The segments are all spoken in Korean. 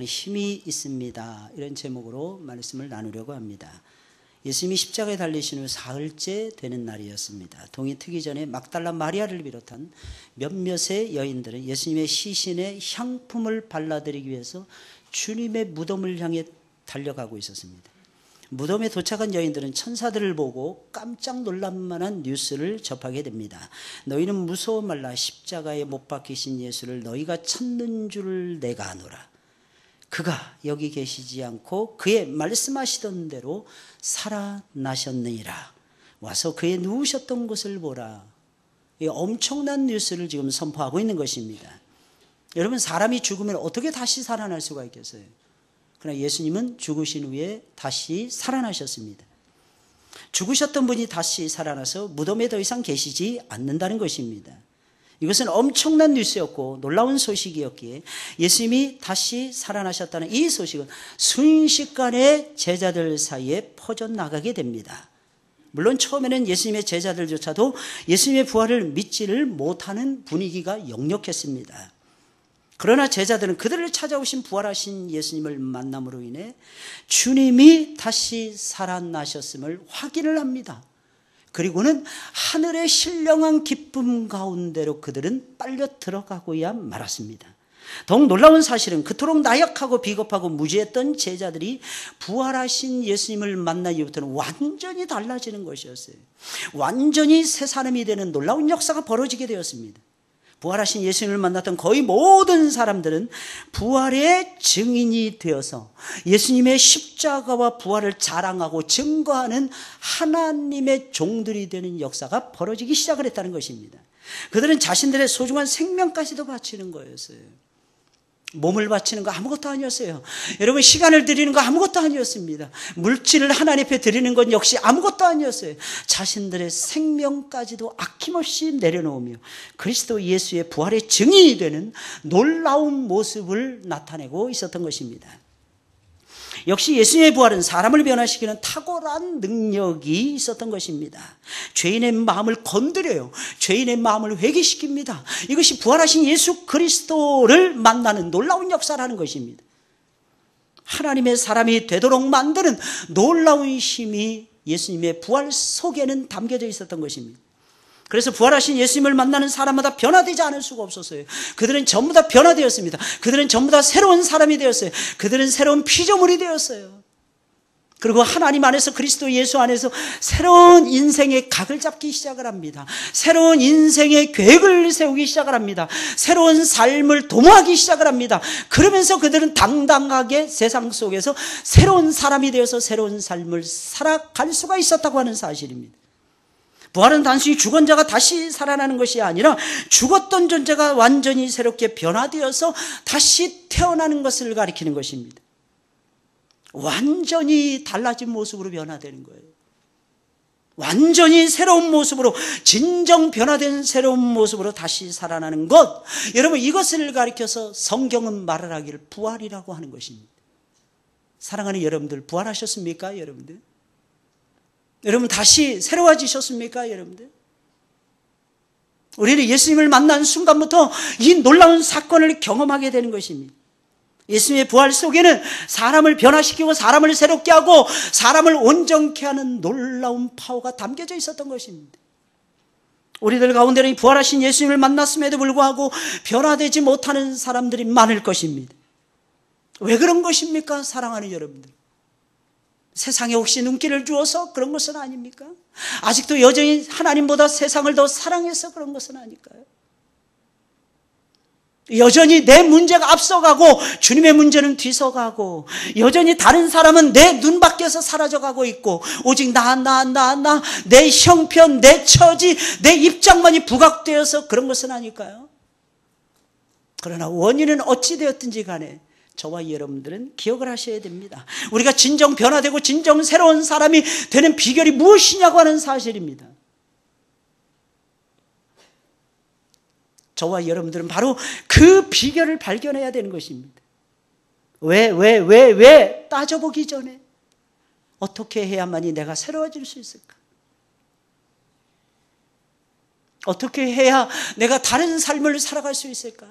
힘이 있습니다. 이런 제목으로 말씀을 나누려고 합니다. 예수님이 십자가에 달리신 후 사흘째 되는 날이었습니다. 동이 트기 전에 막달라 마리아를 비롯한 몇몇의 여인들은 예수님의 시신에 향품을 발라드리기 위해서 주님의 무덤을 향해 달려가고 있었습니다. 무덤에 도착한 여인들은 천사들을 보고 깜짝 놀랄 만한 뉴스를 접하게 됩니다. 너희는 무서워 말라. 십자가에 못 박히신 예수를 너희가 찾는 줄 내가 아노라. 그가 여기 계시지 않고 그의 말씀하시던 대로 살아나셨느니라. 와서 그의 누우셨던 곳을 보라. 이 엄청난 뉴스를 지금 선포하고 있는 것입니다. 여러분, 사람이 죽으면 어떻게 다시 살아날 수가 있겠어요? 그러나 예수님은 죽으신 후에 다시 살아나셨습니다. 죽으셨던 분이 다시 살아나서 무덤에 더 이상 계시지 않는다는 것입니다. 이것은 엄청난 뉴스였고 놀라운 소식이었기에 예수님이 다시 살아나셨다는 이 소식은 순식간에 제자들 사이에 퍼져나가게 됩니다. 물론 처음에는 예수님의 제자들조차도 예수님의 부활을 믿지를 못하는 분위기가 역력했습니다. 그러나 제자들은 그들을 찾아오신 부활하신 예수님을 만남으로 인해 주님이 다시 살아나셨음을 확인을 합니다. 그리고는 하늘의 신령한 기쁨 가운데로 그들은 빨려 들어가고야 말았습니다. 더욱 놀라운 사실은 그토록 나약하고 비겁하고 무지했던 제자들이 부활하신 예수님을 만난 이후부터는 완전히 달라지는 것이었어요. 완전히 새 사람이 되는 놀라운 역사가 벌어지게 되었습니다. 부활하신 예수님을 만났던 거의 모든 사람들은 부활의 증인이 되어서 예수님의 십자가와 부활을 자랑하고 증거하는 하나님의 종들이 되는 역사가 벌어지기 시작을 했다는 것입니다. 그들은 자신들의 소중한 생명까지도 바치는 거였어요. 몸을 바치는 거 아무것도 아니었어요. 여러분, 시간을 드리는 거 아무것도 아니었습니다. 물질을 하나님 앞에 드리는 건 역시 아무것도 아니었어요. 자신들의 생명까지도 아낌없이 내려놓으며 그리스도 예수의 부활의 증인이 되는 놀라운 모습을 나타내고 있었던 것입니다. 역시 예수님의 부활은 사람을 변화시키는 탁월한 능력이 있었던 것입니다. 죄인의 마음을 건드려요. 죄인의 마음을 회개시킵니다. 이것이 부활하신 예수 그리스도를 만나는 놀라운 역사라는 것입니다. 하나님의 사람이 되도록 만드는 놀라운 힘이 예수님의 부활 속에는 담겨져 있었던 것입니다. 그래서 부활하신 예수님을 만나는 사람마다 변화되지 않을 수가 없었어요. 그들은 전부 다 변화되었습니다. 그들은 전부 다 새로운 사람이 되었어요. 그들은 새로운 피조물이 되었어요. 그리고 하나님 안에서 그리스도 예수 안에서 새로운 인생의 각을 잡기 시작을 합니다. 새로운 인생의 계획을 세우기 시작을 합니다. 새로운 삶을 도모하기 시작을 합니다. 그러면서 그들은 당당하게 세상 속에서 새로운 사람이 되어서 새로운 삶을 살아갈 수가 있었다고 하는 사실입니다. 부활은 단순히 죽은 자가 다시 살아나는 것이 아니라 죽었던 존재가 완전히 새롭게 변화되어서 다시 태어나는 것을 가리키는 것입니다. 완전히 달라진 모습으로 변화되는 거예요. 완전히 새로운 모습으로, 진정 변화된 새로운 모습으로 다시 살아나는 것. 여러분, 이것을 가리켜서 성경은 말을 하기를 부활이라고 하는 것입니다. 사랑하는 여러분들, 부활하셨습니까, 여러분들? 여러분, 다시 새로워지셨습니까, 여러분들? 우리는 예수님을 만난 순간부터 이 놀라운 사건을 경험하게 되는 것입니다. 예수님의 부활 속에는 사람을 변화시키고 사람을 새롭게 하고 사람을 온전케 하는 놀라운 파워가 담겨져 있었던 것입니다. 우리들 가운데는 부활하신 예수님을 만났음에도 불구하고 변화되지 못하는 사람들이 많을 것입니다. 왜 그런 것입니까, 사랑하는 여러분들? 세상에 혹시 눈길을 주어서 그런 것은 아닙니까? 아직도 여전히 하나님보다 세상을 더 사랑해서 그런 것은 아닐까요? 여전히 내 문제가 앞서가고 주님의 문제는 뒤서가고, 여전히 다른 사람은 내 눈 밖에서 사라져가고 있고 오직 내 형편, 내 처지, 내 입장만이 부각되어서 그런 것은 아닐까요? 그러나 원인은 어찌 되었든지 간에 저와 여러분들은 기억을 하셔야 됩니다. 우리가 진정 변화되고 진정 새로운 사람이 되는 비결이 무엇이냐고 하는 사실입니다. 저와 여러분들은 바로 그 비결을 발견해야 되는 것입니다. 왜 따져보기 전에 어떻게 해야만이 내가 새로워질 수 있을까? 어떻게 해야 내가 다른 삶을 살아갈 수 있을까?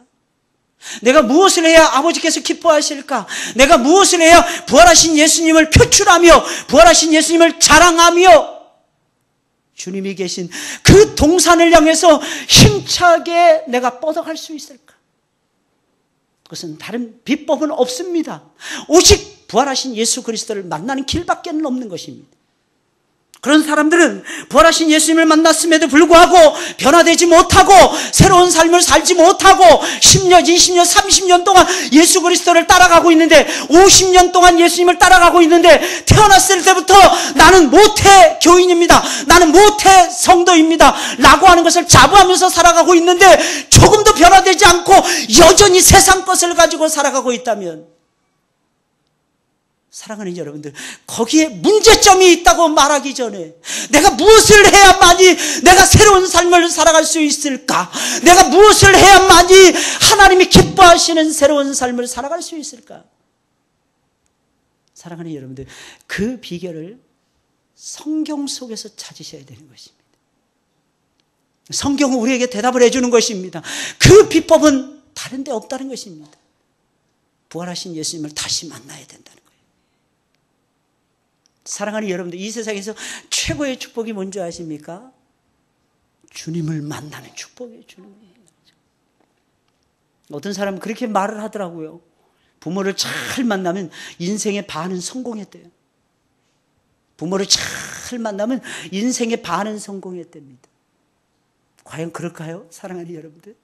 내가 무엇을 해야 아버지께서 기뻐하실까? 내가 무엇을 해야 부활하신 예수님을 표출하며 부활하신 예수님을 자랑하며 주님이 계신 그 동산을 향해서 힘차게 내가 뻗어갈 수 있을까? 그것은 다른 비법은 없습니다. 오직 부활하신 예수 그리스도를 만나는 길밖에 없는 것입니다. 그런 사람들은 부활하신 예수님을 만났음에도 불구하고 변화되지 못하고 새로운 삶을 살지 못하고 10년, 20년, 30년 동안 예수 그리스도를 따라가고 있는데 50년 동안 예수님을 따라가고 있는데 태어났을 때부터 나는 모태 교인입니다. 나는 모태 성도입니다. 라고 하는 것을 자부하면서 살아가고 있는데 조금도 변화되지 않고 여전히 세상 것을 가지고 살아가고 있다면 사랑하는 여러분들, 거기에 문제점이 있다고 말하기 전에 내가 무엇을 해야만이 내가 새로운 삶을 살아갈 수 있을까? 내가 무엇을 해야만이 하나님이 기뻐하시는 새로운 삶을 살아갈 수 있을까? 사랑하는 여러분들, 그 비결을 성경 속에서 찾으셔야 되는 것입니다. 성경은 우리에게 대답을 해주는 것입니다. 그 비법은 다른 데 없다는 것입니다. 부활하신 예수님을 다시 만나야 된다는 거예요. 사랑하는 여러분들, 이 세상에서 최고의 축복이 뭔지 아십니까? 주님을 만나는 축복이에요. 주님을. 어떤 사람은 그렇게 말을 하더라고요. 부모를 잘 만나면 인생의 반은 성공했대요. 부모를 잘 만나면 인생의 반은 성공했답니다. 과연 그럴까요? 사랑하는 여러분들,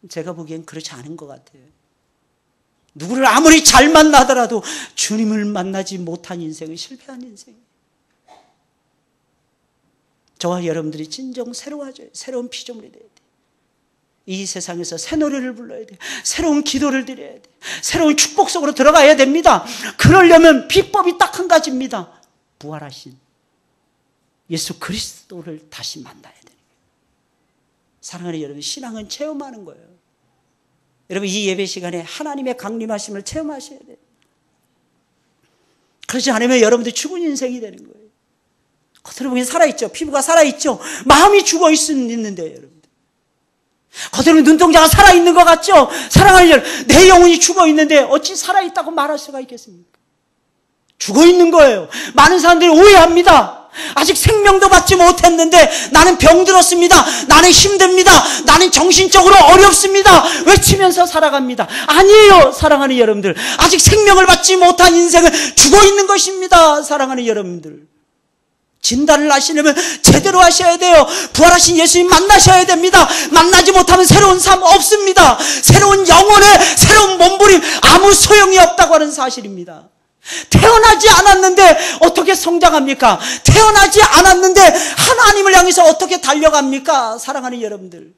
제가 보기엔 그렇지 않은 것 같아요. 누구를 아무리 잘 만나더라도 주님을 만나지 못한 인생은 실패한 인생이에요. 저와 여러분들이 진정 새로워져요. 새로운 피조물이 돼야 돼요. 이 세상에서 새 노래를 불러야 돼요. 새로운 기도를 드려야 돼요. 새로운 축복 속으로 들어가야 됩니다. 그러려면 비법이 딱 한 가지입니다. 부활하신 예수 그리스도를 다시 만나야 돼요. 사랑하는 여러분, 신앙은 체험하는 거예요. 여러분, 이 예배 시간에 하나님의 강림하심을 체험하셔야 돼요. 그렇지 않으면 여러분들 죽은 인생이 되는 거예요. 겉으로 보기엔 살아있죠. 피부가 살아있죠. 마음이 죽어있는데 여러분들. 겉으로 눈동자가 살아있는 것 같죠. 사랑하는 여러분, 내 영혼이 죽어있는데 어찌 살아있다고 말할 수가 있겠습니까? 죽어있는 거예요. 많은 사람들이 오해합니다. 아직 생명도 받지 못했는데 나는 병들었습니다. 나는 힘듭니다. 나는 정신적으로 어렵습니다. 외치면서 살아갑니다. 아니에요. 사랑하는 여러분들, 아직 생명을 받지 못한 인생은 죽어있는 것입니다. 사랑하는 여러분들, 진단을 하시려면 제대로 하셔야 돼요. 부활하신 예수님 만나셔야 됩니다. 만나지 못하면 새로운 삶 없습니다. 새로운 영혼의 새로운 몸부림 아무 소용이 없다고 하는 사실입니다. 태어나지 않았는데 어떻게 성장합니까? 태어나지 않았는데 하나님을 향해서 어떻게 달려갑니까? 사랑하는 여러분들,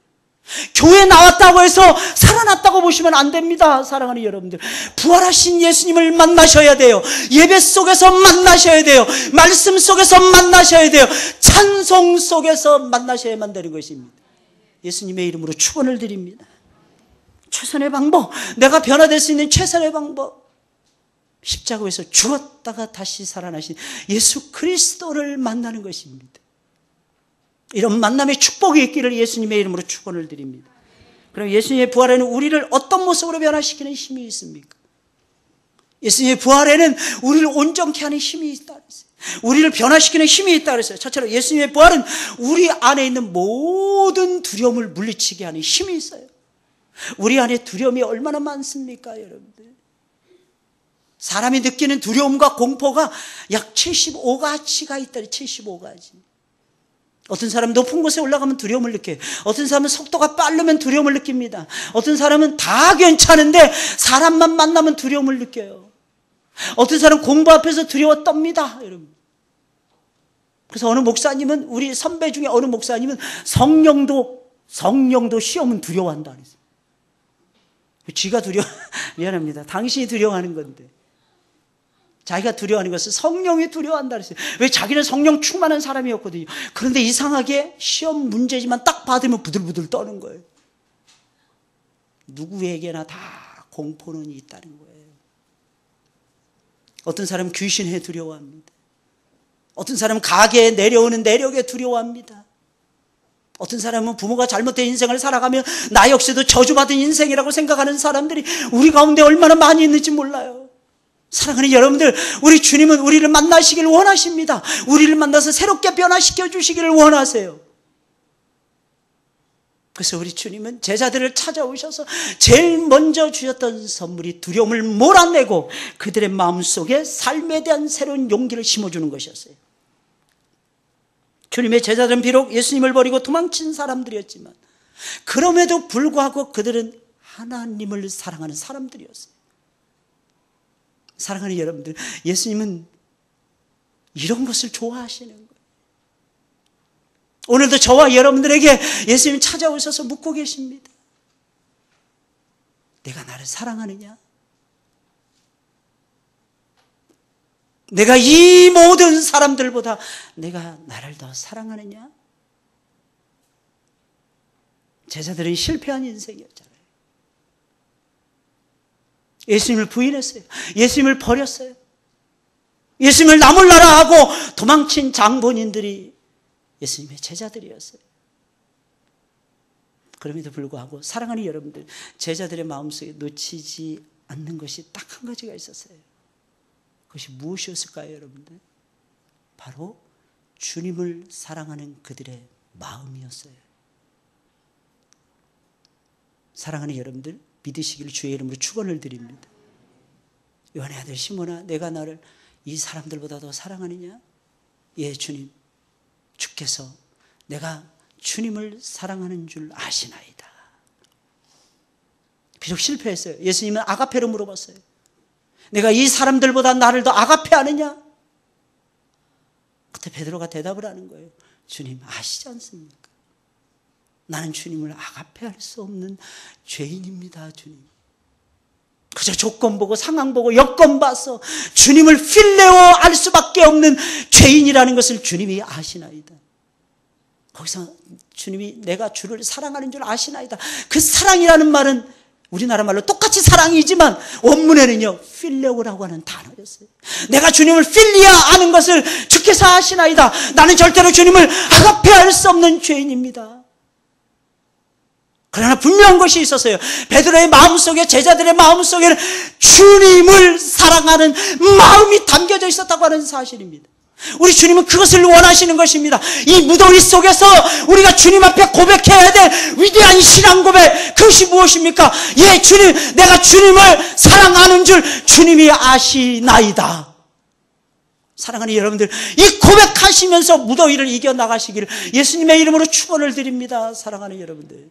교회 나왔다고 해서 살아났다고 보시면 안 됩니다. 사랑하는 여러분들, 부활하신 예수님을 만나셔야 돼요. 예배 속에서 만나셔야 돼요. 말씀 속에서 만나셔야 돼요. 찬송 속에서 만나셔야만 되는 것입니다. 예수님의 이름으로 축원을 드립니다. 최선의 방법, 내가 변화될 수 있는 최선의 방법, 십자가에서 죽었다가 다시 살아나신 예수 그리스도를 만나는 것입니다. 이런 만남의 축복이 있기를 예수님의 이름으로 축원을 드립니다. 그럼 예수님의 부활에는 우리를 어떤 모습으로 변화시키는 힘이 있습니까? 예수님의 부활에는 우리를 온전케 하는 힘이 있다 그랬어요. 우리를 변화시키는 힘이 있다 그랬어요. 첫째로 예수님의 부활은 우리 안에 있는 모든 두려움을 물리치게 하는 힘이 있어요. 우리 안에 두려움이 얼마나 많습니까, 여러분들? 사람이 느끼는 두려움과 공포가 약 75가지가 있다. 75가지. 어떤 사람은 높은 곳에 올라가면 두려움을 느껴요. 어떤 사람은 속도가 빠르면 두려움을 느낍니다. 어떤 사람은 다 괜찮은데 사람만 만나면 두려움을 느껴요. 어떤 사람은 공부 앞에서 두려워 떱니다, 여러분. 그래서 어느 목사님은, 우리 선배 중에 어느 목사님은 성령도 시험은 두려워한다 그랬어요. 쥐가 미안합니다. 당신이 두려워하는 건데. 자기가 두려워하는 것은 성령이 두려워한다 그랬어요. 왜? 자기는 성령 충만한 사람이었거든요. 그런데 이상하게 시험 문제지만 딱 받으면 부들부들 떠는 거예요. 누구에게나 다 공포는 있다는 거예요. 어떤 사람은 귀신에 두려워합니다. 어떤 사람은 가게에 내려오는 내력에 두려워합니다. 어떤 사람은 부모가 잘못된 인생을 살아가며 나 역시도 저주받은 인생이라고 생각하는 사람들이 우리 가운데 얼마나 많이 있는지 몰라요. 사랑하는 여러분들, 우리 주님은 우리를 만나시길 원하십니다. 우리를 만나서 새롭게 변화시켜 주시기를 원하세요. 그래서 우리 주님은 제자들을 찾아오셔서 제일 먼저 주셨던 선물이 두려움을 몰아내고 그들의 마음속에 삶에 대한 새로운 용기를 심어주는 것이었어요. 주님의 제자들은 비록 예수님을 버리고 도망친 사람들이었지만 그럼에도 불구하고 그들은 하나님을 사랑하는 사람들이었어요. 사랑하는 여러분들, 예수님은 이런 것을 좋아하시는 거예요. 오늘도 저와 여러분들에게 예수님 찾아오셔서 묻고 계십니다. 내가 나를 사랑하느냐? 내가 이 모든 사람들보다 내가 나를 더 사랑하느냐? 제자들은 실패한 인생이었잖아요. 예수님을 부인했어요. 예수님을 버렸어요. 예수님을 나 몰라라 하고 도망친 장본인들이 예수님의 제자들이었어요. 그럼에도 불구하고 사랑하는 여러분들, 제자들의 마음속에 놓치지 않는 것이 딱 한 가지가 있었어요. 그것이 무엇이었을까요, 여러분들? 바로 주님을 사랑하는 그들의 마음이었어요. 사랑하는 여러분들, 믿으시기를 주의 이름으로 축원을 드립니다. 요한의 아들 시몬아, 내가 너를 이 사람들보다 더 사랑하느냐? 예, 주님. 주께서 내가 주님을 사랑하는 줄 아시나이다. 비록 실패했어요. 예수님은 아가페로 물어봤어요. 내가 이 사람들보다 나를 더 아가페하느냐? 그때 베드로가 대답을 하는 거예요. 주님 아시지 않습니까? 나는 주님을 아가페할 수 없는 죄인입니다. 주님. 그저 조건 보고 상황 보고 여건 봐서 주님을 필레오 알 수밖에 없는 죄인이라는 것을 주님이 아시나이다. 거기서 주님이 내가 주를 사랑하는 줄 아시나이다. 그 사랑이라는 말은 우리나라 말로 똑같이 사랑이지만 원문에는요 필레오라고 하는 단어였어요. 내가 주님을 필리아 아는 것을 주께서 아시나이다. 나는 절대로 주님을 아가페할 수 없는 죄인입니다. 그러나 분명한 것이 있었어요. 베드로의 마음속에, 제자들의 마음속에는 주님을 사랑하는 마음이 담겨져 있었다고 하는 사실입니다. 우리 주님은 그것을 원하시는 것입니다. 이 무더위 속에서 우리가 주님 앞에 고백해야 될 위대한 신앙 고백, 그것이 무엇입니까? 예, 주님, 내가 주님을 사랑하는 줄 주님이 아시나이다. 사랑하는 여러분들, 이 고백하시면서 무더위를 이겨나가시기를 예수님의 이름으로 축원을 드립니다. 사랑하는 여러분들,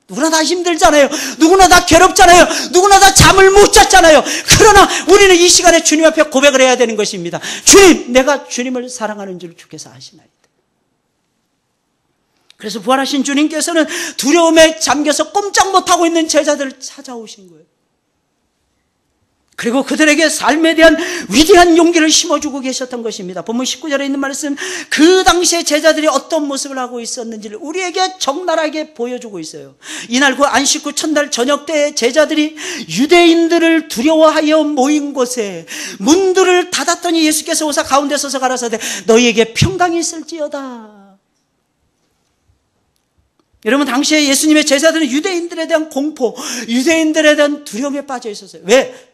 누구나 다 힘들잖아요. 누구나 다 괴롭잖아요. 누구나 다 잠을 못 잤잖아요. 그러나 우리는 이 시간에 주님 앞에 고백을 해야 되는 것입니다. 주님, 내가 주님을 사랑하는 줄 주께서 아시나이다. 그래서 부활하신 주님께서는 두려움에 잠겨서 꼼짝 못하고 있는 제자들을 찾아오신 거예요. 그리고 그들에게 삶에 대한 위대한 용기를 심어주고 계셨던 것입니다. 본문 19절에 있는 말씀, 그 당시에 제자들이 어떤 모습을 하고 있었는지를 우리에게 적나라하게 보여주고 있어요. 이날 그 안식 후 첫날 저녁 때에 제자들이 유대인들을 두려워하여 모인 곳에 문들을 닫았더니 예수께서 오사 가운데 서서 가라사대 너희에게 평강이 있을지어다. 여러분, 당시에 예수님의 제자들은 유대인들에 대한 공포, 유대인들에 대한 두려움에 빠져 있었어요. 왜?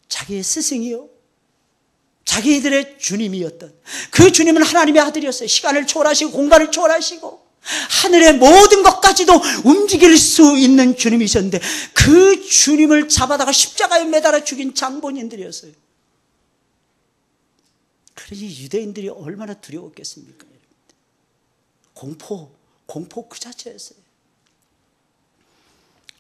자기의 스승이요, 자기들의 주님이었던 그 주님은 하나님의 아들이었어요. 시간을 초월하시고 공간을 초월하시고 하늘의 모든 것까지도 움직일 수 있는 주님이셨는데 그 주님을 잡아다가 십자가에 매달아 죽인 장본인들이었어요. 그러니 유대인들이 얼마나 두려웠겠습니까? 공포 그 자체였어요.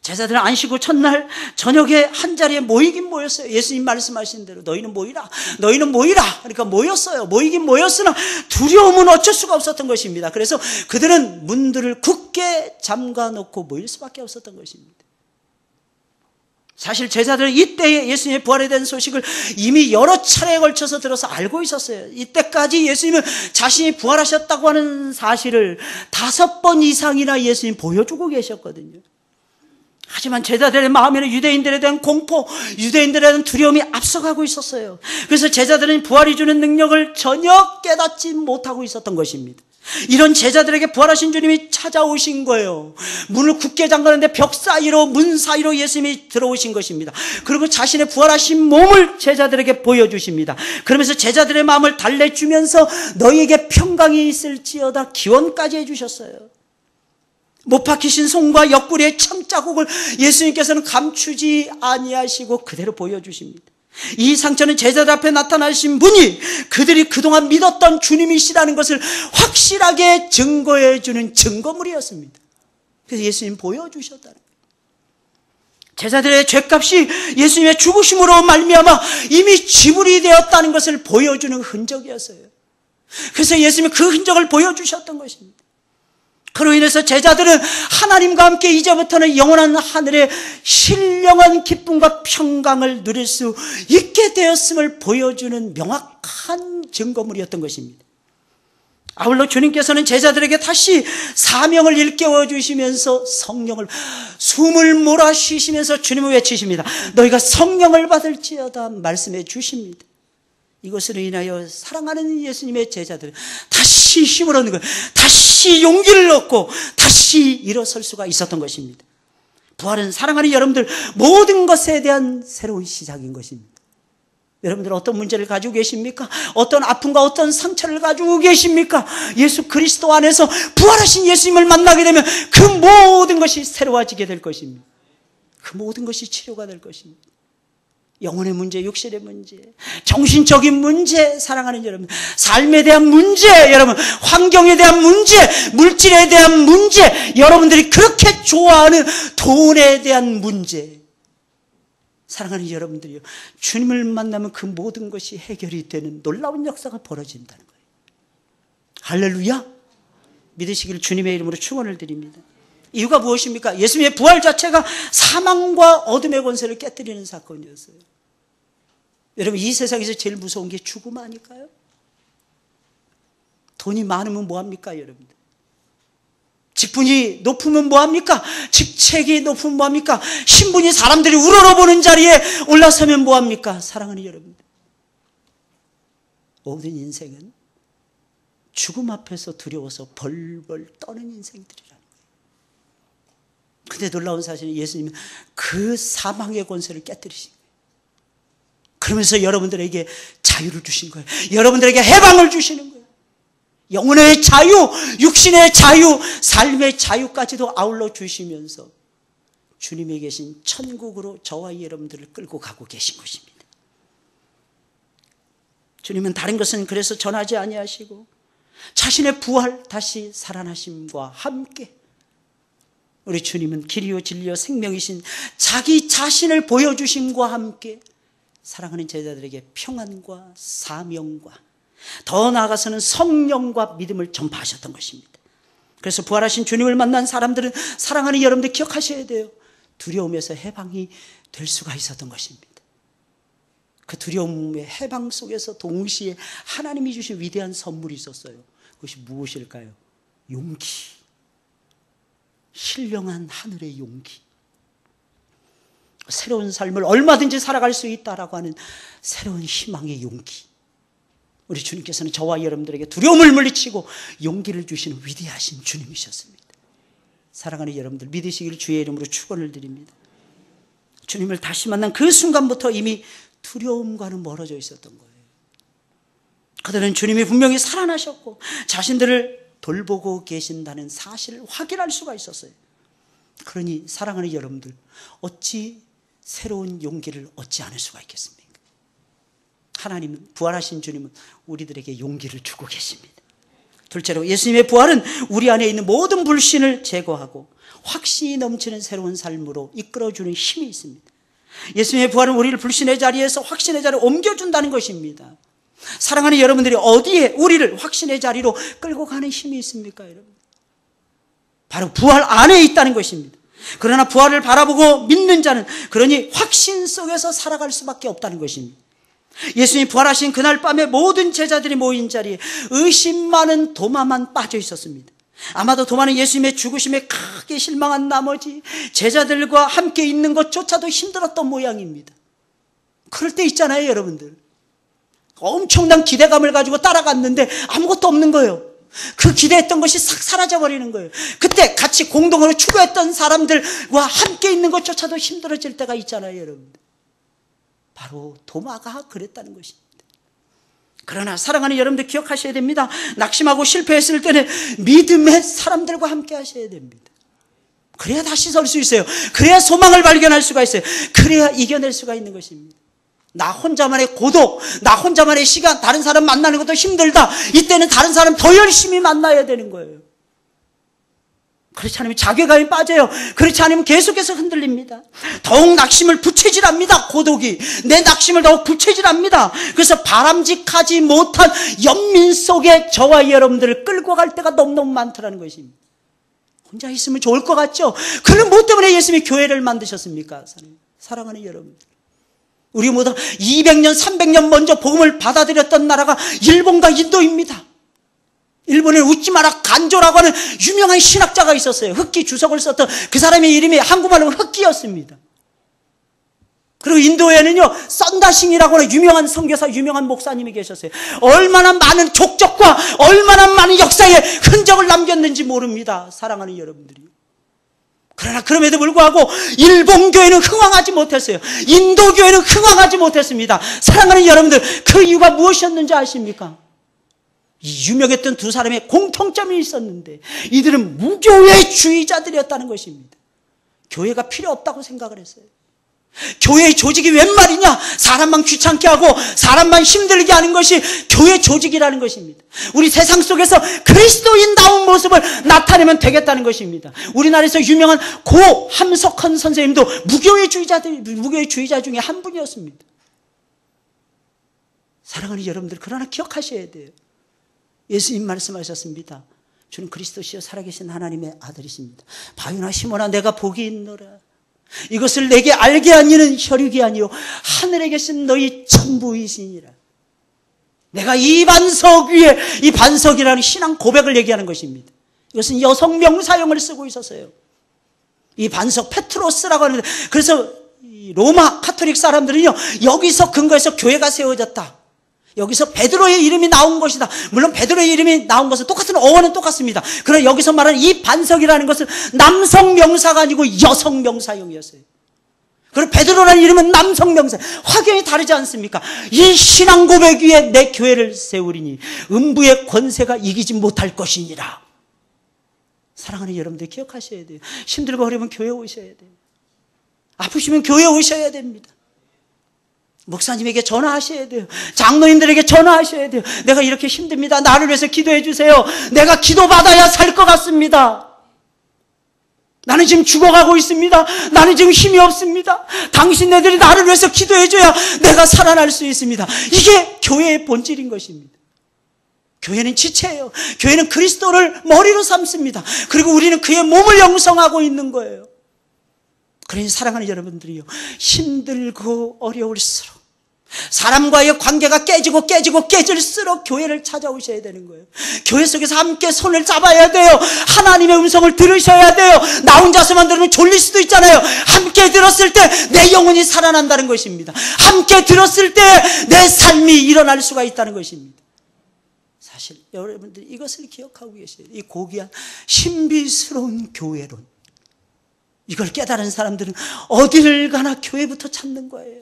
제자들은 안식 후 첫날 저녁에 한자리에 모이긴 모였어요. 예수님 말씀하신 대로 너희는 모이라. 그러니까 모였어요. 모이긴 모였으나 두려움은 어쩔 수가 없었던 것입니다. 그래서 그들은 문들을 굳게 잠가놓고 모일 수밖에 없었던 것입니다. 사실 제자들은 이때에 예수님의 부활에 대한 소식을 이미 여러 차례에 걸쳐서 들어서 알고 있었어요. 이때까지 예수님은 자신이 부활하셨다고 하는 사실을 5번 이상이나 예수님 보여주고 계셨거든요. 하지만 제자들의 마음에는 유대인들에 대한 공포, 유대인들에 대한 두려움이 앞서가고 있었어요. 그래서 제자들은 부활이 주는 능력을 전혀 깨닫지 못하고 있었던 것입니다. 이런 제자들에게 부활하신 주님이 찾아오신 거예요. 문을 굳게 잠가는데 벽 사이로, 문 사이로 예수님이 들어오신 것입니다. 그리고 자신의 부활하신 몸을 제자들에게 보여주십니다. 그러면서 제자들의 마음을 달래주면서 너희에게 평강이 있을지어다 기원까지 해주셨어요. 못 박히신 손과 옆구리의 참자국을 예수님께서는 감추지 아니하시고 그대로 보여주십니다. 이 상처는 제자들 앞에 나타나신 분이 그들이 그동안 믿었던 주님이시라는 것을 확실하게 증거해 주는 증거물이었습니다. 그래서 예수님 보여주셨다는 거예요. 제자들의 죄값이 예수님의 죽으심으로 말미암아 이미 지불이 되었다는 것을 보여주는 흔적이었어요. 그래서 예수님이 그 흔적을 보여주셨던 것입니다. 그로 인해서 제자들은 하나님과 함께 이제부터는 영원한 하늘의 신령한 기쁨과 평강을 누릴 수 있게 되었음을 보여주는 명확한 증거물이었던 것입니다. 아울러 주님께서는 제자들에게 다시 사명을 일깨워 주시면서 성령을 숨을 몰아쉬시면서 주님을 외치십니다. 너희가 성령을 받을지어다 말씀해 주십니다. 이것으로 인하여 사랑하는 예수님의 제자들은 다시 힘을 얻는 거예요. 다시 용기를 얻고 다시 일어설 수가 있었던 것입니다. 부활은 사랑하는 여러분들 모든 것에 대한 새로운 시작인 것입니다. 여러분들 어떤 문제를 가지고 계십니까? 어떤 아픔과 어떤 상처를 가지고 계십니까? 예수 그리스도 안에서 부활하신 예수님을 만나게 되면 그 모든 것이 새로워지게 될 것입니다. 그 모든 것이 치료가 될 것입니다. 영혼의 문제, 육신의 문제, 정신적인 문제, 사랑하는 여러분, 삶에 대한 문제, 여러분, 환경에 대한 문제, 물질에 대한 문제, 여러분들이 그렇게 좋아하는 돈에 대한 문제, 사랑하는 여러분들이요, 주님을 만나면 그 모든 것이 해결이 되는 놀라운 역사가 벌어진다는 거예요. 할렐루야! 믿으시길 주님의 이름으로 축원을 드립니다. 이유가 무엇입니까? 예수님의 부활 자체가 사망과 어둠의 권세를 깨뜨리는 사건이었어요. 여러분, 이 세상에서 제일 무서운 게 죽음 아닐까요? 돈이 많으면 뭐합니까, 여러분들? 직분이 높으면 뭐합니까? 직책이 높으면 뭐합니까? 신분이 사람들이 우러러보는 자리에 올라서면 뭐합니까? 사랑하는 여러분들, 모든 인생은 죽음 앞에서 두려워서 벌벌 떠는 인생들이라. 근데 놀라운 사실은 예수님은 그 사망의 권세를 깨뜨리신 거예요. 그러면서 여러분들에게 자유를 주신 거예요. 여러분들에게 해방을 주시는 거예요. 영혼의 자유, 육신의 자유, 삶의 자유까지도 아울러 주시면서 주님이 계신 천국으로 저와 여러분들을 끌고 가고 계신 것입니다. 주님은 다른 것은 그래서 전하지 아니하시고 자신의 부활, 다시 살아나심과 함께 우리 주님은 길이요 진리요 생명이신 자기 자신을 보여주심과 함께 사랑하는 제자들에게 평안과 사명과 더 나아가서는 성령과 믿음을 전파하셨던 것입니다. 그래서 부활하신 주님을 만난 사람들은 사랑하는 여러분들 기억하셔야 돼요. 두려움에서 해방이 될 수가 있었던 것입니다. 그 두려움의 해방 속에서 동시에 하나님이 주신 위대한 선물이 있었어요. 그것이 무엇일까요? 용기. 신령한 하늘의 용기. 새로운 삶을 얼마든지 살아갈 수 있다라고 하는 새로운 희망의 용기. 우리 주님께서는 저와 여러분들에게 두려움을 물리치고 용기를 주시는 위대하신 주님이셨습니다. 사랑하는 여러분들, 믿으시기를 주의 이름으로 축원을 드립니다. 주님을 다시 만난 그 순간부터 이미 두려움과는 멀어져 있었던 거예요. 그들은 주님이 분명히 살아나셨고 자신들을 돌보고 계신다는 사실을 확인할 수가 있었어요. 그러니 사랑하는 여러분들, 어찌 새로운 용기를 얻지 않을 수가 있겠습니까? 하나님은, 부활하신 주님은 우리들에게 용기를 주고 계십니다. 둘째로 예수님의 부활은 우리 안에 있는 모든 불신을 제거하고 확신이 넘치는 새로운 삶으로 이끌어주는 힘이 있습니다. 예수님의 부활은 우리를 불신의 자리에서 확신의 자리로 옮겨준다는 것입니다. 사랑하는 여러분들이 어디에 우리를 확신의 자리로 끌고 가는 힘이 있습니까, 여러분? 바로 부활 안에 있다는 것입니다. 그러나 부활을 바라보고 믿는 자는 그러니 확신 속에서 살아갈 수밖에 없다는 것입니다. 예수님이 부활하신 그날 밤에 모든 제자들이 모인 자리에 의심 많은 도마만 빠져 있었습니다. 아마도 도마는 예수님의 죽으심에 크게 실망한 나머지 제자들과 함께 있는 것조차도 힘들었던 모양입니다. 그럴 때 있잖아요, 여러분들. 엄청난 기대감을 가지고 따라갔는데 아무것도 없는 거예요. 그 기대했던 것이 싹 사라져버리는 거예요. 그때 같이 공동으로 추구했던 사람들과 함께 있는 것조차도 힘들어질 때가 있잖아요, 여러분. 바로 도마가 그랬다는 것입니다. 그러나 사랑하는 여러분들 기억하셔야 됩니다. 낙심하고 실패했을 때는 믿음의 사람들과 함께 하셔야 됩니다. 그래야 다시 설 수 있어요. 그래야 소망을 발견할 수가 있어요. 그래야 이겨낼 수가 있는 것입니다. 나 혼자만의 고독, 나 혼자만의 시간, 다른 사람 만나는 것도 힘들다. 이때는 다른 사람 더 열심히 만나야 되는 거예요. 그렇지 않으면 자괴감이 빠져요. 그렇지 않으면 계속해서 흔들립니다. 더욱 낙심을 부채질합니다. 고독이 내 낙심을 더욱 부채질합니다. 그래서 바람직하지 못한 연민 속에 저와 여러분들을 끌고 갈 때가 너무너무 많더라는 것입니다. 혼자 있으면 좋을 것 같죠? 그는 뭐 때문에 예수님이 교회를 만드셨습니까? 사랑하는 여러분들, 우리 모두 200년, 300년 먼저 복음을 받아들였던 나라가 일본과 인도입니다. 일본에 웃지 마라 간조라고 하는 유명한 신학자가 있었어요. 흑기 주석을 썼던 그 사람의 이름이 한국말로 흑기였습니다. 그리고 인도에는요, 썬다싱이라고 하는 유명한 선교사, 유명한 목사님이 계셨어요. 얼마나 많은 족적과 얼마나 많은 역사의 흔적을 남겼는지 모릅니다. 사랑하는 여러분들이. 그러나 그럼에도 불구하고 일본 교회는 흥왕하지 못했어요. 인도 교회는 흥왕하지 못했습니다. 사랑하는 여러분들, 그 이유가 무엇이었는지 아십니까? 이 유명했던 두 사람의 공통점이 있었는데 이들은 무교회주의자들이었다는 것입니다. 교회가 필요 없다고 생각을 했어요. 교회의 조직이 웬 말이냐? 사람만 귀찮게 하고 사람만 힘들게 하는 것이 교회 조직이라는 것입니다. 우리 세상 속에서 그리스도인다운 모습을 나타내면 되겠다는 것입니다. 우리나라에서 유명한 고 함석헌 선생님도 무교회주의자 중에 한 분이었습니다. 사랑하는 여러분들, 그러나 기억하셔야 돼요. 예수님 말씀하셨습니다. 주는 그리스도시여 살아계신 하나님의 아들이십니다. 바요나 시몬아, 내가 복이 있노라. 이것을 내게 알게 한 이는 혈육이 아니요 하늘에 계신 너희 천부이시니라. 내가 이 반석 위에, 이 반석이라는 신앙 고백을 얘기하는 것입니다. 이것은 여성 명사형을 쓰고 있었어요. 이 반석 페트로스라고 하는데, 그래서 로마 카톨릭 사람들은요, 여기서 근거해서 교회가 세워졌다. 여기서 베드로의 이름이 나온 것이다. 물론 베드로의 이름이 나온 것은 똑같은 어원은 똑같습니다. 그러나 여기서 말하는 이 반석이라는 것은 남성 명사가 아니고 여성 명사형이었어요. 그리고 베드로라는 이름은 남성 명사. 확연히 다르지 않습니까? 이 신앙 고백 위에 내 교회를 세우리니 음부의 권세가 이기지 못할 것이니라. 사랑하는 여러분들 기억하셔야 돼요. 힘들고 어려우면 교회 오셔야 돼요. 아프시면 교회 오셔야 됩니다. 목사님에게 전화하셔야 돼요. 장로님들에게 전화하셔야 돼요. 내가 이렇게 힘듭니다. 나를 위해서 기도해 주세요. 내가 기도받아야 살 것 같습니다. 나는 지금 죽어가고 있습니다. 나는 지금 힘이 없습니다. 당신네들이 나를 위해서 기도해 줘야 내가 살아날 수 있습니다. 이게 교회의 본질인 것입니다. 교회는 지체예요. 교회는 그리스도를 머리로 삼습니다. 그리고 우리는 그의 몸을 형성하고 있는 거예요. 그러니 사랑하는 여러분들이요, 힘들고 어려울수록, 사람과의 관계가 깨질수록 교회를 찾아오셔야 되는 거예요. 교회 속에서 함께 손을 잡아야 돼요. 하나님의 음성을 들으셔야 돼요. 나 혼자서만 들으면 졸릴 수도 있잖아요. 함께 들었을 때 내 영혼이 살아난다는 것입니다. 함께 들었을 때 내 삶이 일어날 수가 있다는 것입니다. 사실 여러분들이 이것을 기억하고 계셔야 돼요. 이 고귀한 신비스러운 교회론, 이걸 깨달은 사람들은 어디를 가나 교회부터 찾는 거예요.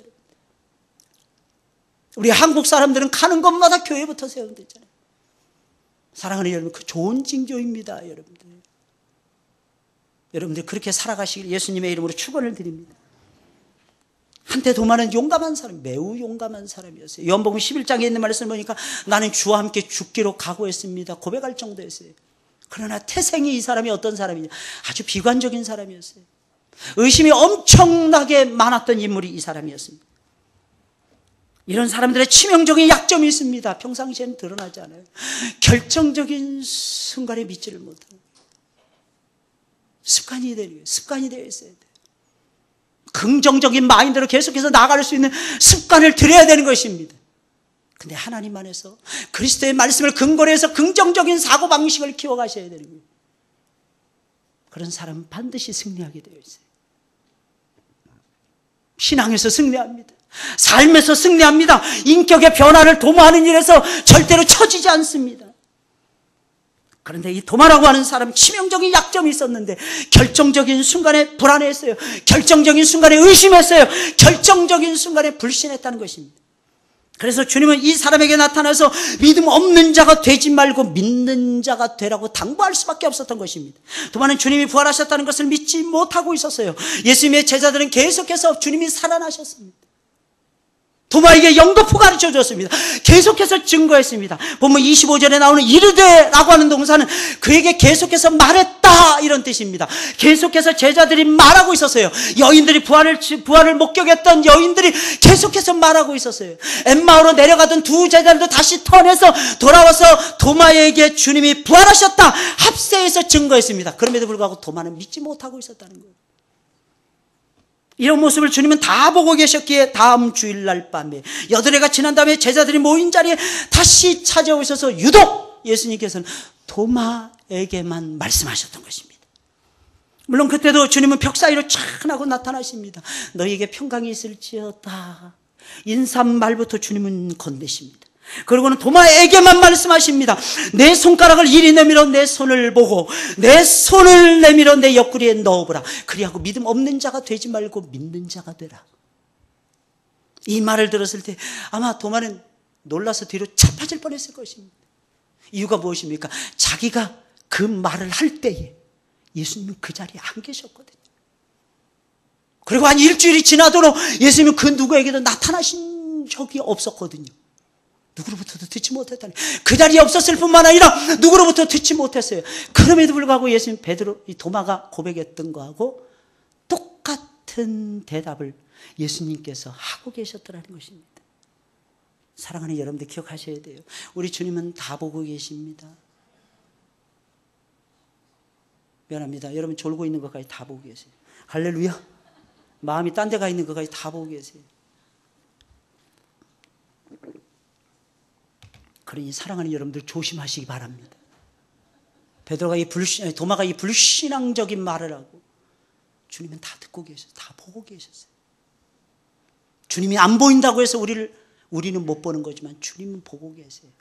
우리 한국 사람들은 가는 곳마다 교회부터 세우면 되잖아요. 사랑하는 여러분, 그 좋은 징조입니다. 여러분들 그렇게 살아가시길 예수님의 이름으로 축원을 드립니다. 한때 도마는 용감한 사람, 매우 용감한 사람이었어요. 요한복음 11장에 있는 말씀을 보니까 나는 주와 함께 죽기로 각오했습니다. 고백할 정도였어요. 그러나 태생이 이 사람이 어떤 사람이냐, 아주 비관적인 사람이었어요. 의심이 엄청나게 많았던 인물이 이 사람이었습니다. 이런 사람들의 치명적인 약점이 있습니다. 평상시에는 드러나지 않아요. 결정적인 순간에 믿지를 못해요. 습관이 되어 있어야 돼요. 긍정적인 마인드로 계속해서 나아갈 수 있는 습관을 들여야 되는 것입니다. 근데 하나님 안에서 그리스도의 말씀을 근거로 해서 긍정적인 사고방식을 키워가셔야 되는 거예요. 그런 사람은 반드시 승리하게 되어 있어요. 신앙에서 승리합니다. 삶에서 승리합니다. 인격의 변화를 도모하는 일에서 절대로 처지지 않습니다. 그런데 이 도마라고 하는 사람 치명적인 약점이 있었는데 결정적인 순간에 불안했어요. 결정적인 순간에 의심했어요. 결정적인 순간에 불신했다는 것입니다. 그래서 주님은 이 사람에게 나타나서 믿음 없는 자가 되지 말고 믿는 자가 되라고 당부할 수밖에 없었던 것입니다. 도마는 주님이 부활하셨다는 것을 믿지 못하고 있었어요. 예수님의 제자들은 계속해서 주님이 살아나셨습니다. 도마에게 영도포 가르쳐 줬습니다. 계속해서 증거했습니다. 본문 25절에 나오는 이르되라고 하는 동사는 그에게 계속해서 말했다 이런 뜻입니다. 계속해서 제자들이 말하고 있었어요. 여인들이 부활을 목격했던 여인들이 계속해서 말하고 있었어요. 엠마오로 내려가던 두 제자들도 다시 턴해서 돌아와서 도마에게 주님이 부활하셨다 합세해서 증거했습니다. 그럼에도 불구하고 도마는 믿지 못하고 있었다는 거예요. 이런 모습을 주님은 다 보고 계셨기에 다음 주일날 밤에 8해가 지난 다음에 제자들이 모인 자리에 다시 찾아오셔서 유독 예수님께서는 도마에게만 말씀하셨던 것입니다. 물론 그때도 주님은 벽 사이로 촥 하고 나타나십니다. 너희에게 평강이 있을지어다. 인삼 말부터 주님은 건네십니다. 그리고는 도마에게만 말씀하십니다. 내 손가락을 이리 내밀어 내 손을 보고 내 손을 내밀어 내 옆구리에 넣어보라. 그리하고 믿음 없는 자가 되지 말고 믿는 자가 되라. 이 말을 들었을 때 아마 도마는 놀라서 뒤로 자빠질 뻔했을 것입니다. 이유가 무엇입니까? 자기가 그 말을 할 때에 예수님은 그 자리에 안 계셨거든요. 그리고 한 일주일이 지나도록 예수님은 그 누구에게도 나타나신 적이 없었거든요. 누구로부터도 듣지 못했다니. 그 자리에 없었을 뿐만 아니라 누구로부터 듣지 못했어요. 그럼에도 불구하고 예수님 이 도마가 고백했던 거하고 똑같은 대답을 예수님께서 하고 계셨더라는 것입니다. 사랑하는 여러분들 기억하셔야 돼요. 우리 주님은 다 보고 계십니다. 미안합니다. 여러분 졸고 있는 것까지 다 보고 계세요. 할렐루야. 마음이 딴 데 가 있는 것까지 다 보고 계세요. 그러니 사랑하는 여러분들 조심하시기 바랍니다. 도마가 이 불신앙적인 말을 하고 주님은 다 듣고 계셨어요. 다 보고 계셨어요. 주님이 안 보인다고 해서 우리는 못 보는 거지만 주님은 보고 계세요.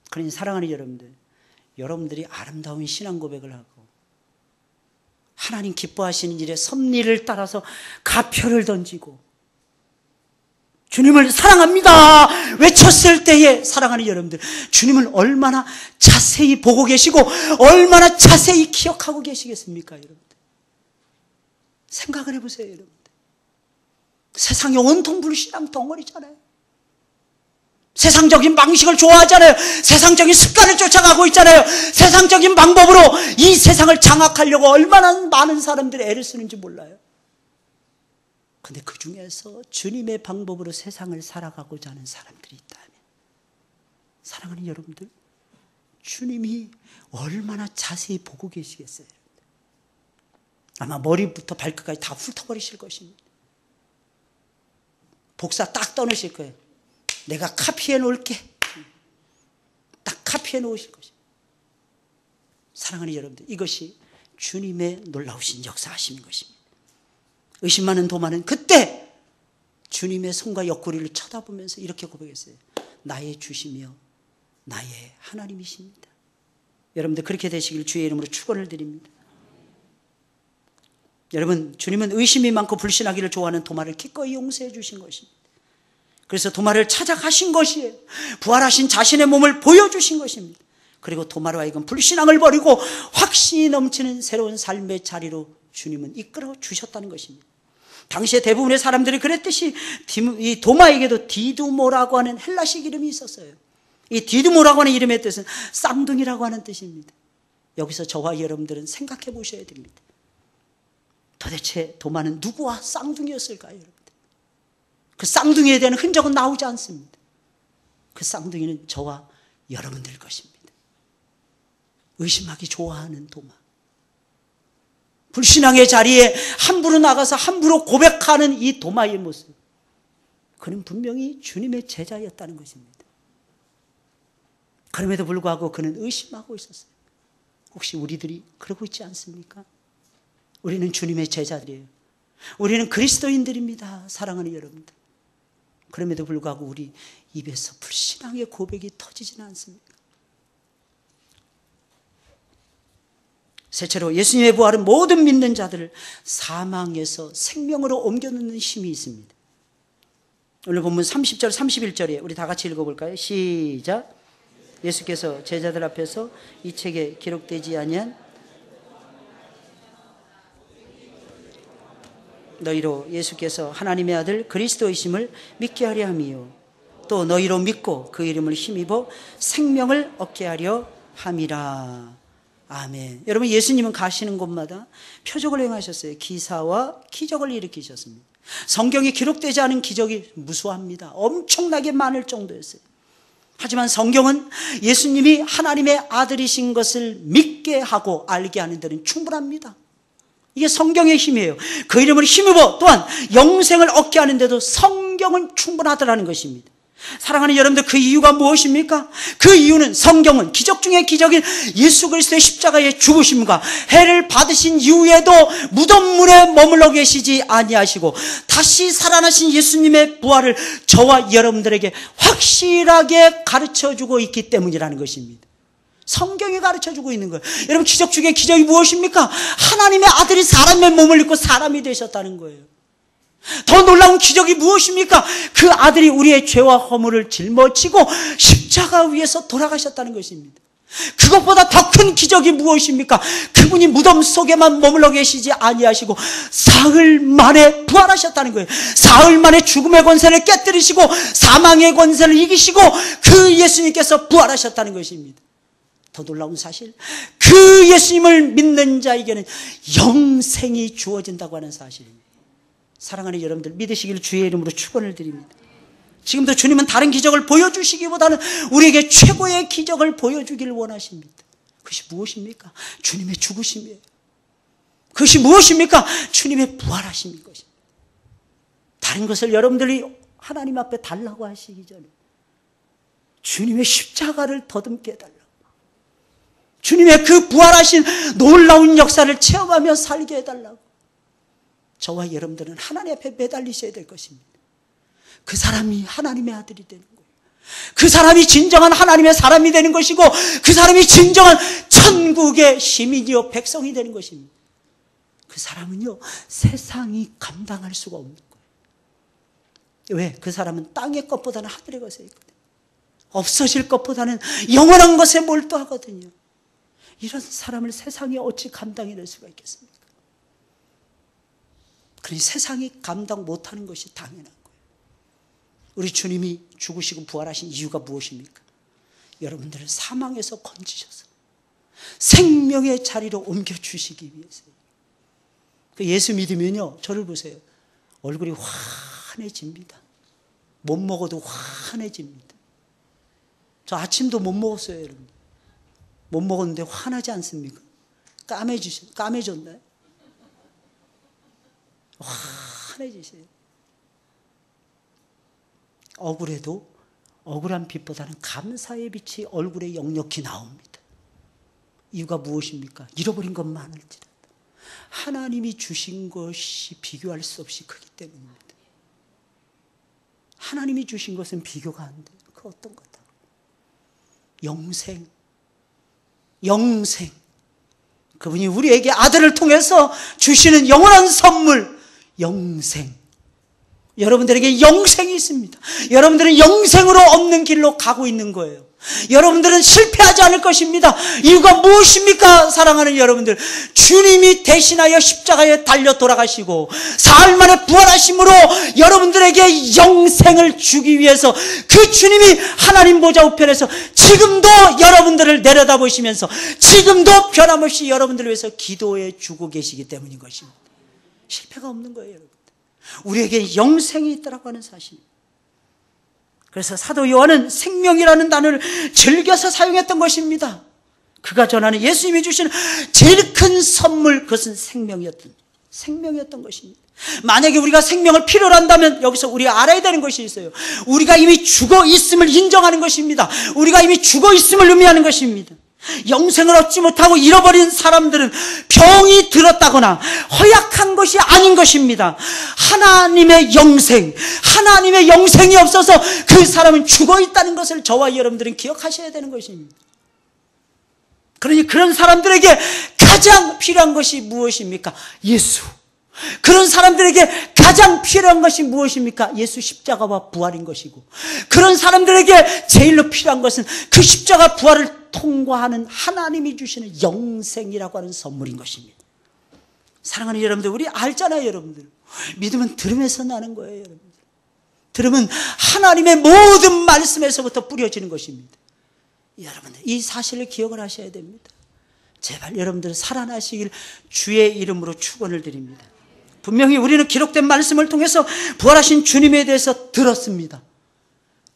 그러니 사랑하는 여러분들, 여러분들이 아름다운 신앙 고백을 하고 하나님 기뻐하시는 일에 섭리를 따라서 가표를 던지고 주님을 사랑합니다 외쳤을 때에 사랑하는 여러분들, 주님을 얼마나 자세히 보고 계시고 얼마나 자세히 기억하고 계시겠습니까? 여러분들 생각을 해보세요. 여러분들 세상에 온통 불신앙 덩어리잖아요. 세상적인 방식을 좋아하잖아요. 세상적인 습관을 쫓아가고 있잖아요. 세상적인 방법으로 이 세상을 장악하려고 얼마나 많은 사람들이 애를 쓰는지 몰라요. 그런데 그 중에서 주님의 방법으로 세상을 살아가고자 하는 사람들이 있다면, 사랑하는 여러분들, 주님이 얼마나 자세히 보고 계시겠어요. 아마 머리부터 발끝까지 다 훑어버리실 것입니다. 복사 딱 떠놓으실 거예요. 내가 카피해 놓을게. 딱 카피해 놓으실 것입니다. 사랑하는 여러분들, 이것이 주님의 놀라우신 역사하시는 것입니다. 의심 많은 도마는 그때 주님의 손과 옆구리를 쳐다보면서 이렇게 고백했어요. 나의 주시며 나의 하나님이십니다. 여러분들 그렇게 되시길 주의 이름으로 축원을 드립니다. 여러분, 주님은 의심이 많고 불신하기를 좋아하는 도마를 기꺼이 용서해 주신 것입니다. 그래서 도마를 찾아가신 것이에요. 부활하신 자신의 몸을 보여주신 것입니다. 그리고 도마로 하여금 불신앙을 버리고 확신이 넘치는 새로운 삶의 자리로 주님은 이끌어 주셨다는 것입니다. 당시에 대부분의 사람들이 그랬듯이 이 도마에게도 디두모라고 하는 헬라식 이름이 있었어요. 이 디두모라고 하는 이름의 뜻은 쌍둥이라고 하는 뜻입니다. 여기서 저와 여러분들은 생각해 보셔야 됩니다. 도대체 도마는 누구와 쌍둥이였을까요, 여러분들? 그 쌍둥이에 대한 흔적은 나오지 않습니다. 그 쌍둥이는 저와 여러분들 것입니다. 의심하기 좋아하는 도마. 불신앙의 자리에 함부로 나가서 함부로 고백하는 이 도마의 모습. 그는 분명히 주님의 제자였다는 것입니다. 그럼에도 불구하고 그는 의심하고 있었어요. 혹시 우리들이 그러고 있지 않습니까? 우리는 주님의 제자들이에요. 우리는 그리스도인들입니다. 사랑하는 여러분들. 그럼에도 불구하고 우리 입에서 불신앙의 고백이 터지지는 않습니까? 셋째로 예수님의 부활은 모든 믿는 자들을 사망에서 생명으로 옮겨놓는 힘이 있습니다. 오늘 본문 30절 31절에 우리 다 같이 읽어볼까요? 시작. 예수께서 제자들 앞에서 이 책에 기록되지 아니한 너희로 예수께서 하나님의 아들 그리스도이심을 믿게 하려 함이요 또 너희로 믿고 그 이름을 힘입어 생명을 얻게 하려 함이라. 아멘. 여러분, 예수님은 가시는 곳마다 표적을 행하셨어요. 기사와 기적을 일으키셨습니다. 성경에 기록되지 않은 기적이 무수합니다. 엄청나게 많을 정도였어요. 하지만 성경은 예수님이 하나님의 아들이신 것을 믿게 하고 알게 하는 데는 충분합니다. 이게 성경의 힘이에요. 그 이름을 힘입어 또한 영생을 얻게 하는 데도 성경은 충분하더라는 것입니다. 사랑하는 여러분들, 그 이유가 무엇입니까? 그 이유는 성경은 기적 중에 기적인 예수 그리스도의 십자가의 죽으심과 해를 받으신 이후에도 무덤문에 머물러 계시지 아니하시고 다시 살아나신 예수님의 부활을 저와 여러분들에게 확실하게 가르쳐주고 있기 때문이라는 것입니다. 성경이 가르쳐주고 있는 거예요. 여러분, 기적 중에 기적이 무엇입니까? 하나님의 아들이 사람의 몸을 입고 사람이 되셨다는 거예요. 더 놀라운 기적이 무엇입니까? 그 아들이 우리의 죄와 허물을 짊어지고 십자가 위에서 돌아가셨다는 것입니다. 그것보다 더 큰 기적이 무엇입니까? 그분이 무덤 속에만 머물러 계시지 아니하시고 사흘 만에 부활하셨다는 거예요. 사흘 만에 죽음의 권세를 깨뜨리시고 사망의 권세를 이기시고 그 예수님께서 부활하셨다는 것입니다. 더 놀라운 사실, 그 예수님을 믿는 자에게는 영생이 주어진다고 하는 사실입니다. 사랑하는 여러분들, 믿으시길 주의 이름으로 축원을 드립니다. 지금도 주님은 다른 기적을 보여주시기보다는 우리에게 최고의 기적을 보여주기를 원하십니다. 그것이 무엇입니까? 주님의 죽으심이에요. 그것이 무엇입니까? 주님의 부활하심인 것입니다. 다른 것을 여러분들이 하나님 앞에 달라고 하시기 전에 주님의 십자가를 더듬게 해달라고, 주님의 그 부활하신 놀라운 역사를 체험하며 살게 해달라고 저와 여러분들은 하나님 앞에 매달리셔야 될 것입니다. 그 사람이 하나님의 아들이 되는 거예요. 그 사람이 진정한 하나님의 사람이 되는 것이고 그 사람이 진정한 천국의 시민이요 백성이 되는 것입니다. 그 사람은요, 세상이 감당할 수가 없는 거예요. 왜? 그 사람은 땅의 것보다는 하늘의 것에 있거든요. 없어질 것보다는 영원한 것에 몰두하거든요. 이런 사람을 세상이 어찌 감당해낼 수가 있겠습니까? 그러니 세상이 감당 못하는 것이 당연한 거예요. 우리 주님이 죽으시고 부활하신 이유가 무엇입니까? 여러분들을 사망에서 건지셔서 생명의 자리로 옮겨주시기 위해서요. 그 예수 믿으면요, 저를 보세요. 얼굴이 환해집니다. 못 먹어도 환해집니다. 저 아침도 못 먹었어요, 여러분. 못 먹었는데 환하지 않습니까? 까매졌나요? 환해지세요. 억울해도 억울한 빛보다는 감사의 빛이 얼굴에 역력히 나옵니다. 이유가 무엇입니까? 잃어버린 것 많을지라도 하나님이 주신 것이 비교할 수 없이 크기 때문입니다. 하나님이 주신 것은 비교가 안 돼요. 그 어떤 거다. 영생. 그분이 우리에게 아들을 통해서 주시는 영원한 선물, 영생. 여러분들에게 영생이 있습니다. 여러분들은 영생으로 얻는 길로 가고 있는 거예요. 여러분들은 실패하지 않을 것입니다. 이유가 무엇입니까? 사랑하는 여러분들, 주님이 대신하여 십자가에 달려 돌아가시고 사흘 만에 부활하심으로 여러분들에게 영생을 주기 위해서 그 주님이 하나님 보좌 우편에서 지금도 여러분들을 내려다보시면서 지금도 변함없이 여러분들을 위해서 기도해 주고 계시기 때문인 것입니다. 실패가 없는 거예요, 여러분. 우리에게 영생이 있다고 하는 사실입니다. 그래서 사도 요한은 생명이라는 단어를 즐겨서 사용했던 것입니다. 그가 전하는 예수님이 주시는 제일 큰 선물, 그것은 생명이었던 것입니다. 만약에 우리가 생명을 필요로 한다면 여기서 우리가 알아야 되는 것이 있어요. 우리가 이미 죽어 있음을 인정하는 것입니다. 우리가 이미 죽어 있음을 의미하는 것입니다. 영생을 얻지 못하고 잃어버린 사람들은 병이 들었다거나 허약한 것이 아닌 것입니다. 하나님의 영생이 없어서 그 사람은 죽어 있다는 것을 저와 여러분들은 기억하셔야 되는 것입니다. 그러니 그런 사람들에게 가장 필요한 것이 무엇입니까? 예수. 그런 사람들에게 가장 필요한 것이 무엇입니까? 예수 십자가와 부활인 것이고, 그런 사람들에게 제일로 필요한 것은 그 십자가 부활을 통과하는 하나님이 주시는 영생이라고 하는 선물인 것입니다. 사랑하는 여러분들, 우리 알잖아요. 여러분들, 믿음은 들음에서 나는 거예요. 여러분들, 들음은 하나님의 모든 말씀에서부터 뿌려지는 것입니다. 여러분들, 이 사실을 기억을 하셔야 됩니다. 제발 여러분들 살아나시길 주의 이름으로 축원을 드립니다. 분명히 우리는 기록된 말씀을 통해서 부활하신 주님에 대해서 들었습니다.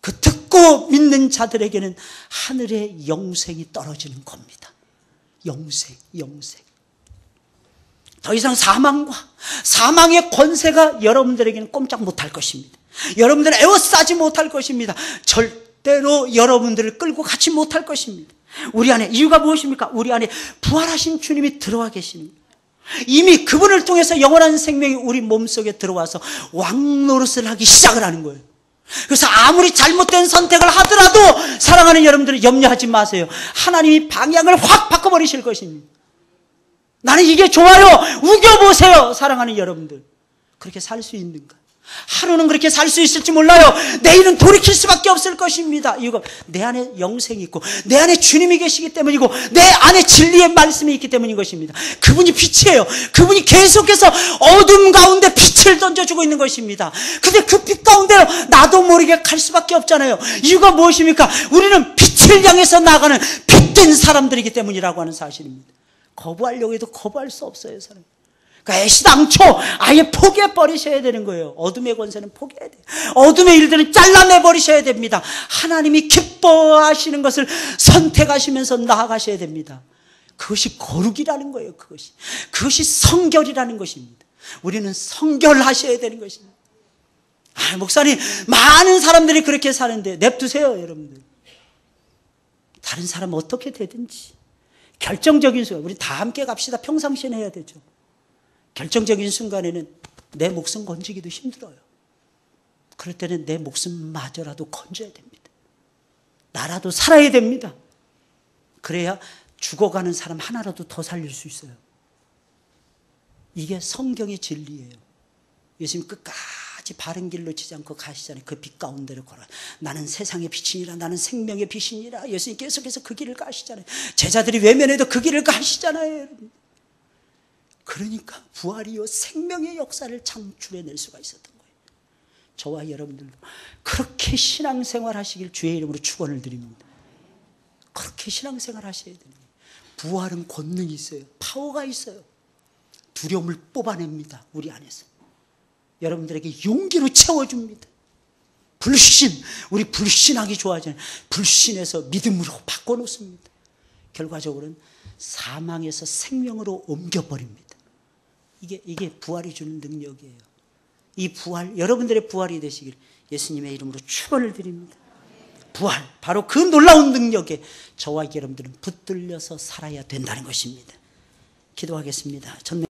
그 듣고 믿는 자들에게는 하늘의 영생이 떨어지는 겁니다. 영생. 더 이상 사망의 권세가 여러분들에게는 꼼짝 못할 것입니다. 여러분들은 에워싸지 못할 것입니다. 절대로 여러분들을 끌고 가지 못할 것입니다. 우리 안에, 이유가 무엇입니까? 우리 안에 부활하신 주님이 들어와 계시는 거예요. 이미 그분을 통해서 영원한 생명이 우리 몸속에 들어와서 왕노릇을 하기 시작을 하는 거예요. 그래서 아무리 잘못된 선택을 하더라도 사랑하는 여러분들 염려하지 마세요. 하나님이 방향을 확 바꿔버리실 것입니다. 나는 이게 좋아요. 우겨보세요. 사랑하는 여러분들, 그렇게 살 수 있는가? 하루는 그렇게 살 수 있을지 몰라요. 내일은 돌이킬 수밖에 없을 것입니다. 이거 내 안에 영생이 있고 내 안에 주님이 계시기 때문이고 내 안에 진리의 말씀이 있기 때문인 것입니다. 그분이 빛이에요. 그분이 계속해서 어둠 가운데 빛을 던져주고 있는 것입니다. 근데 그 빛 가운데로 나도 모르게 갈 수밖에 없잖아요. 이유가 무엇입니까? 우리는 빛을 향해서 나가는 빛된 사람들이기 때문이라고 하는 사실입니다. 거부하려고 해도 거부할 수 없어요, 사람. 그러니까 애시당초 아예 포기해버리셔야 되는 거예요. 어둠의 권세는 포기해야 돼요. 어둠의 일들은 잘라내버리셔야 됩니다. 하나님이 기뻐하시는 것을 선택하시면서 나아가셔야 됩니다. 그것이 거룩이라는 거예요. 그것이 성결이라는 것입니다. 우리는 성결하셔야 되는 것입니다. 목사님, 많은 사람들이 그렇게 사는데 냅두세요, 여러분들. 다른 사람 어떻게 되든지 결정적인 순간, 우리 다 함께 갑시다. 평상시에 해야 되죠. 결정적인 순간에는 내 목숨 건지기도 힘들어요. 그럴 때는 내 목숨마저라도 건져야 됩니다. 나라도 살아야 됩니다. 그래야 죽어가는 사람 하나라도 더 살릴 수 있어요. 이게 성경의 진리예요. 예수님 끝까지 바른 길로 치지 않고 가시잖아요. 그 빛 가운데로 걸어. 나는 세상의 빛이니라. 나는 생명의 빛이니라. 예수님 계속해서 그 길을 가시잖아요. 제자들이 외면해도 그 길을 가시잖아요. 여러분. 그러니까 부활이요 생명의 역사를 창출해낼 수가 있었던 거예요. 저와 여러분들도 그렇게 신앙생활 하시길 주의 이름으로 축원을 드립니다. 그렇게 신앙생활 하셔야 되는 거예요. 부활은 권능이 있어요. 파워가 있어요. 두려움을 뽑아냅니다. 우리 안에서. 여러분들에게 용기로 채워줍니다. 불신, 우리 불신하기 좋아하잖아요. 불신에서 믿음으로 바꿔놓습니다. 결과적으로는 사망에서 생명으로 옮겨버립니다. 이게 부활이 주는 능력이에요. 이 부활, 여러분들의 부활이 되시길 예수님의 이름으로 축원을 드립니다. 부활, 바로 그 놀라운 능력에 저와 여러분들은 붙들려서 살아야 된다는 것입니다. 기도하겠습니다. 전능